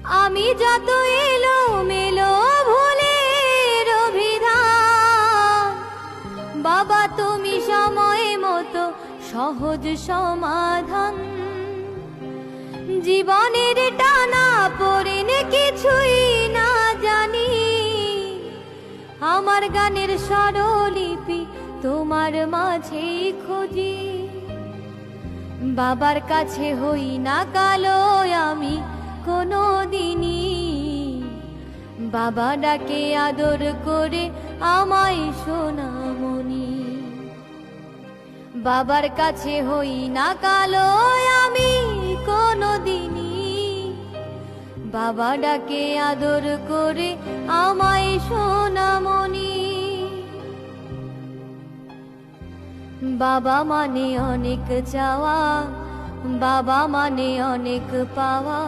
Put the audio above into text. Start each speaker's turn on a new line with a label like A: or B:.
A: আমি যত এলো মেলো ভুলের অভিধান, বাবা তুমি সময় মতো সহজ সমাধান। জীবনের টানা পড়েনে কিছুই না জানি, আমার গানের স্বরলিপি তোমার মাঝেই খুঁজি। বাবার কাছে হই না কালো আমি কোনো দিনই, বাবা ডাকে আদর করে আমায় সোনামণি। বাবার কাছে হই না কালো আমি কোনো দিনই, বাবা ডাকে আদর করে আমায় সোনামণি। বাবা মানে অনেক চাওয়া, বাবা মানে অনেক পাওয়া।